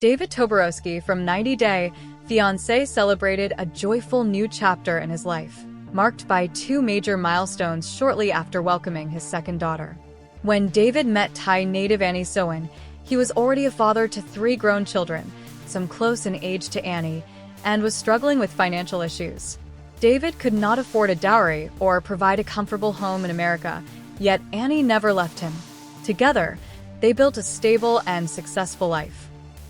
David Toborowsky from 90 Day Fiancé celebrated a joyful new chapter in his life, marked by two major milestones shortly after welcoming his second daughter. When David met Thai native Annie Suwan, he was already a father to 3 grown children, some close in age to Annie, and was struggling with financial issues. David could not afford a dowry or provide a comfortable home in America, yet Annie never left him. Together, they built a stable and successful life.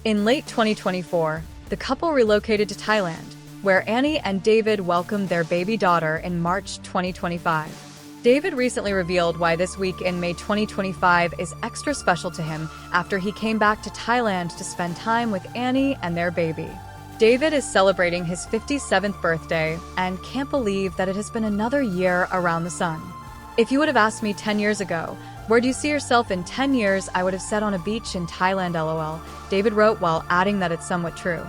In late 2024, the couple relocated to Thailand, where Annie and David welcomed their baby daughter in March 2025. David recently revealed why this week in May 2025 is extra special to him after he came back to Thailand to spend time with Annie and their baby. David is celebrating his 57th birthday and can't believe that it has been another year around the sun. If you would have asked me 10 years ago, where do you see yourself in 10 years, I would have said on a beach in Thailand, LOL, David wrote while adding that it's somewhat true.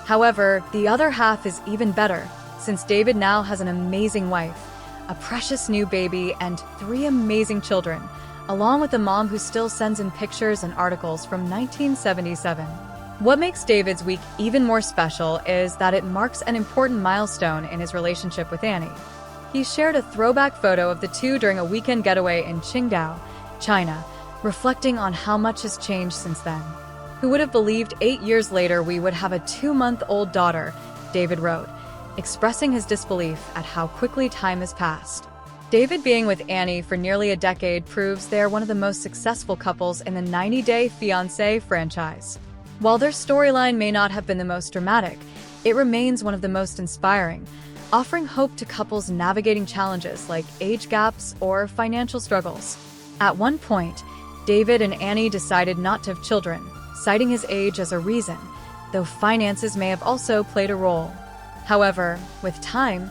However, the other half is even better, since David now has an amazing wife, a precious new baby, and 3 amazing children, along with a mom who still sends in pictures and articles from 1977. What makes David's week even more special is that it marks an important milestone in his relationship with Annie. He shared a throwback photo of the two during a weekend getaway in Qingdao, China, reflecting on how much has changed since then. Who would have believed 8 years later we would have a 2-month-old daughter, David wrote, expressing his disbelief at how quickly time has passed. David being with Annie for nearly a decade proves they are one of the most successful couples in the 90 Day Fiancé franchise. While their storyline may not have been the most dramatic, it remains one of the most inspiring, offering hope to couples navigating challenges like age gaps or financial struggles. At one point, David and Annie decided not to have children, citing his age as a reason, though finances may have also played a role. However, with time,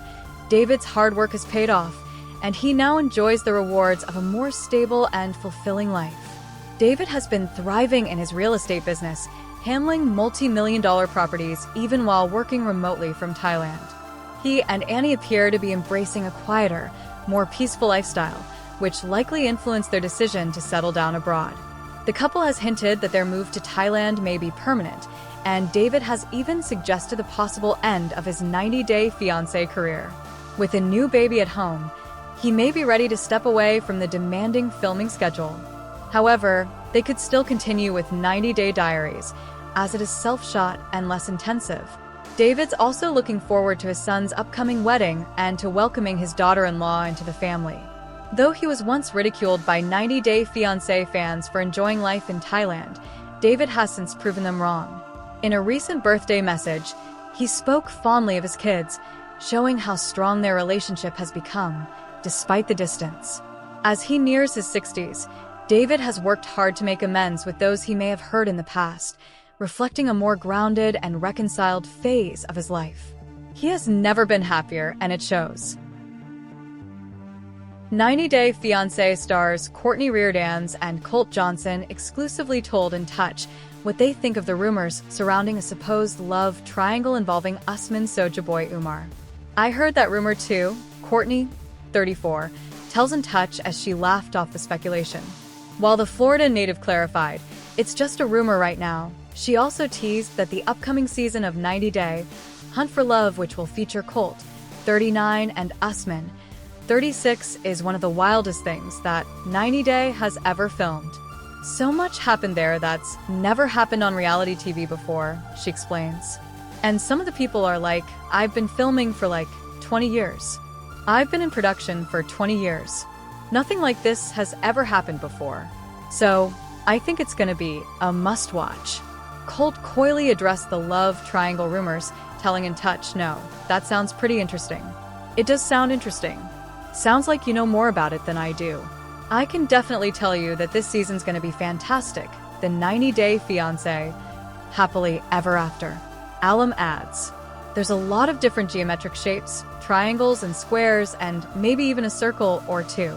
David's hard work has paid off, and he now enjoys the rewards of a more stable and fulfilling life. David has been thriving in his real estate business, handling multi-million-dollar properties even while working remotely from Thailand. He and Annie appear to be embracing a quieter, more peaceful lifestyle, which likely influenced their decision to settle down abroad. The couple has hinted that their move to Thailand may be permanent, and David has even suggested the possible end of his 90-day fiancé career. With a new baby at home, he may be ready to step away from the demanding filming schedule. However, they could still continue with 90-day diaries, as it is self-shot and less intensive. David's also looking forward to his son's upcoming wedding and to welcoming his daughter-in-law into the family. Though he was once ridiculed by 90 Day Fiancé fans for enjoying life in Thailand, David has since proven them wrong. In a recent birthday message, he spoke fondly of his kids, showing how strong their relationship has become, despite the distance. As he nears his 60s, David has worked hard to make amends with those he may have hurt in the past, reflecting a more grounded and reconciled phase of his life. He has never been happier, and it shows. 90 Day Fiancé stars Courtney Reardans and Colt Johnson exclusively told In Touch what they think of the rumors surrounding a supposed love triangle involving Usman Soja Boy Umar. I heard that rumor too, Courtney, 34, tells In Touch as she laughed off the speculation. While the Florida native clarified, it's just a rumor right now, she also teased that the upcoming season of 90 Day, Hunt for Love, which will feature Colt, 39, and Usman, 36, is one of the wildest things that 90 Day has ever filmed. So much happened there that's never happened on reality TV before, she explains. And some of the people are like, I've been filming for like 20 years. I've been in production for 20 years. Nothing like this has ever happened before. So, I think it's gonna be a must-watch. Colt coyly addressed the love triangle rumors, telling In Touch, no, that sounds pretty interesting. It does sound interesting. Sounds like you know more about it than I do. I can definitely tell you that this season's gonna be fantastic. The 90 Day Fiancé, happily ever after. Alum adds, there's a lot of different geometric shapes, triangles and squares, and maybe even a circle or two.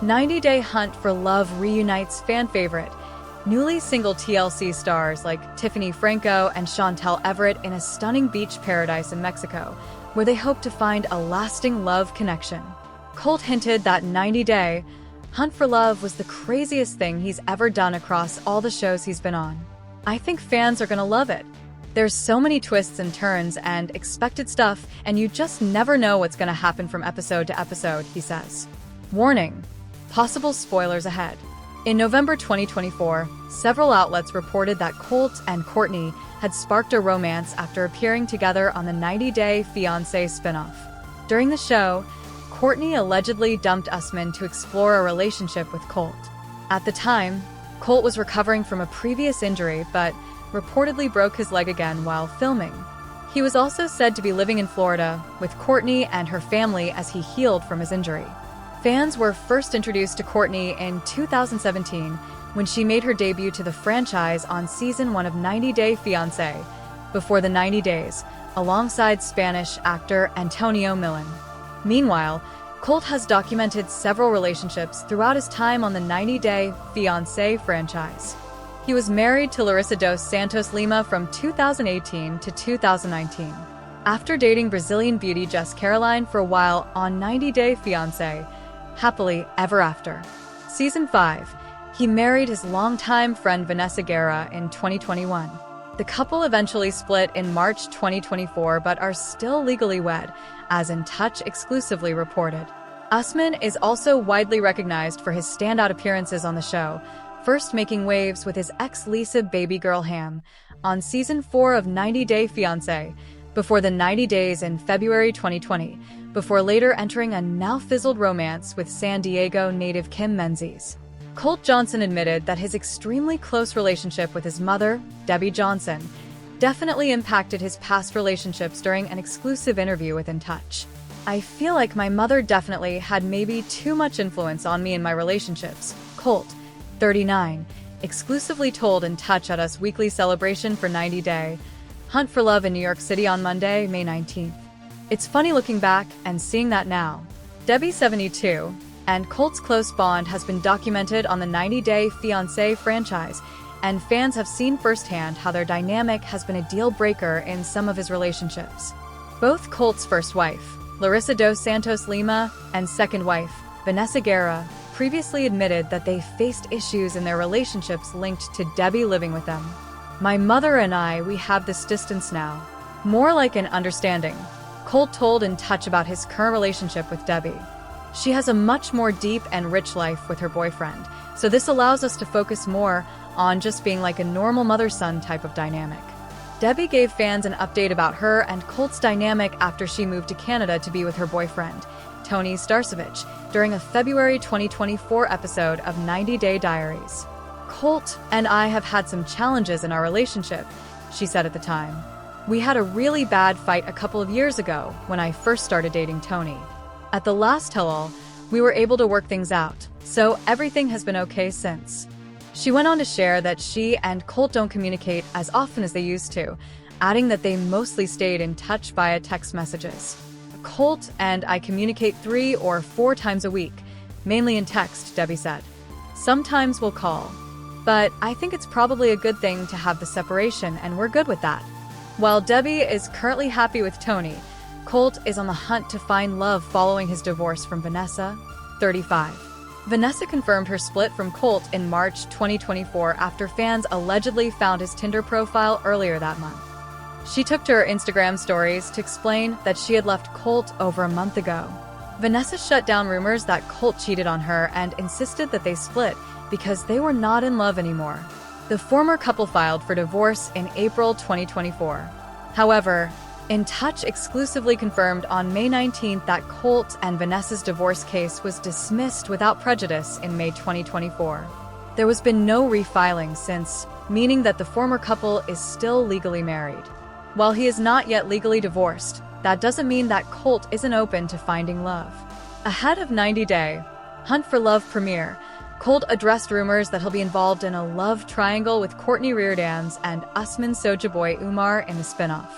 90 Day Hunt for Love reunites fan favorite, newly single TLC stars like Tiffany Franco and Chantel Everett in a stunning beach paradise in Mexico, where they hope to find a lasting love connection. Colt hinted that 90 Day Hunt for Love was the craziest thing he's ever done across all the shows he's been on. I think fans are gonna love it. There's so many twists and turns and expected stuff, and you just never know what's gonna happen from episode to episode, he says. Warning: possible spoilers ahead. In November 2024, several outlets reported that Colt and Courtney had sparked a romance after appearing together on the 90-Day Fiancé spinoff. During the show, Courtney allegedly dumped Usman to explore a relationship with Colt. At the time, Colt was recovering from a previous injury, but reportedly broke his leg again while filming. He was also said to be living in Florida with Courtney and her family as he healed from his injury. Fans were first introduced to Courtney in 2017 when she made her debut to the franchise on season 1 of 90-Day Fiancé, before the 90 days, alongside Spanish actor Antonio Millan. Meanwhile, Colt has documented several relationships throughout his time on the 90-Day Fiancé franchise. He was married to Larissa dos Santos Lima from 2018 to 2019. After dating Brazilian beauty Jess Caroline for a while on 90-Day Fiancé, happily ever after. Season 5, he married his longtime friend Vanessa Guerra in 2021. The couple eventually split in March 2024 but are still legally wed, as In Touch exclusively reported. Usman is also widely recognized for his standout appearances on the show, first making waves with his ex-Lisa baby girl Ham on season 4 of 90-Day Fiancé, before the 90 days in February 2020, before later entering a now-fizzled romance with San Diego native Kim Menzies. Colt Johnson admitted that his extremely close relationship with his mother, Debbie Johnson, definitely impacted his past relationships during an exclusive interview with In Touch. I feel like my mother definitely had maybe too much influence on me in my relationships, Colt, 39, exclusively told In Touch at Us Weekly celebration for 90-Day Hunt for Love in New York City on Monday, May 19th. It's funny looking back and seeing that now. Debbie, 72, and Colt's close bond has been documented on the 90-Day Fiancé franchise, and fans have seen firsthand how their dynamic has been a deal breaker in some of his relationships. Both Colt's first wife, Larissa dos Santos Lima, and second wife, Vanessa Guerra, previously admitted that they faced issues in their relationships linked to Debbie living with them. My mother and I, we have this distance now. More like an understanding, Colt told In Touch about his current relationship with Debbie. She has a much more deep and rich life with her boyfriend, so this allows us to focus more on just being like a normal mother-son type of dynamic. Debbie gave fans an update about her and Colt's dynamic after she moved to Canada to be with her boyfriend, Tony Starcevich, during a February 2024 episode of 90-Day Diaries. Colt and I have had some challenges in our relationship, she said at the time. We had a really bad fight a couple of years ago when I first started dating Tony. At the last tell-all, we were able to work things out, so everything has been okay since. She went on to share that she and Colt don't communicate as often as they used to, adding that they mostly stayed in touch via text messages. Colt and I communicate 3 or 4 times a week, mainly in text, Debbie said. Sometimes we'll call. But I think it's probably a good thing to have the separation, and we're good with that. While Debbie is currently happy with Tony, Colt is on the hunt to find love following his divorce from Vanessa, 35. Vanessa confirmed her split from Colt in March 2024 after fans allegedly found his Tinder profile earlier that month. She took to her Instagram stories to explain that she had left Colt over a month ago. Vanessa shut down rumors that Colt cheated on her and insisted that they split because they were not in love anymore. The former couple filed for divorce in April 2024. However, In Touch exclusively confirmed on May 19th that Colt and Vanessa's divorce case was dismissed without prejudice in May 2024. There has been no refiling since, meaning that the former couple is still legally married. While he is not yet legally divorced, that doesn't mean that Colt isn't open to finding love. Ahead of 90-Day Hunt for Love premiere, Colt addressed rumors that he'll be involved in a love triangle with Courtney Reardans and Usman Soja Boy Umar in the spinoff.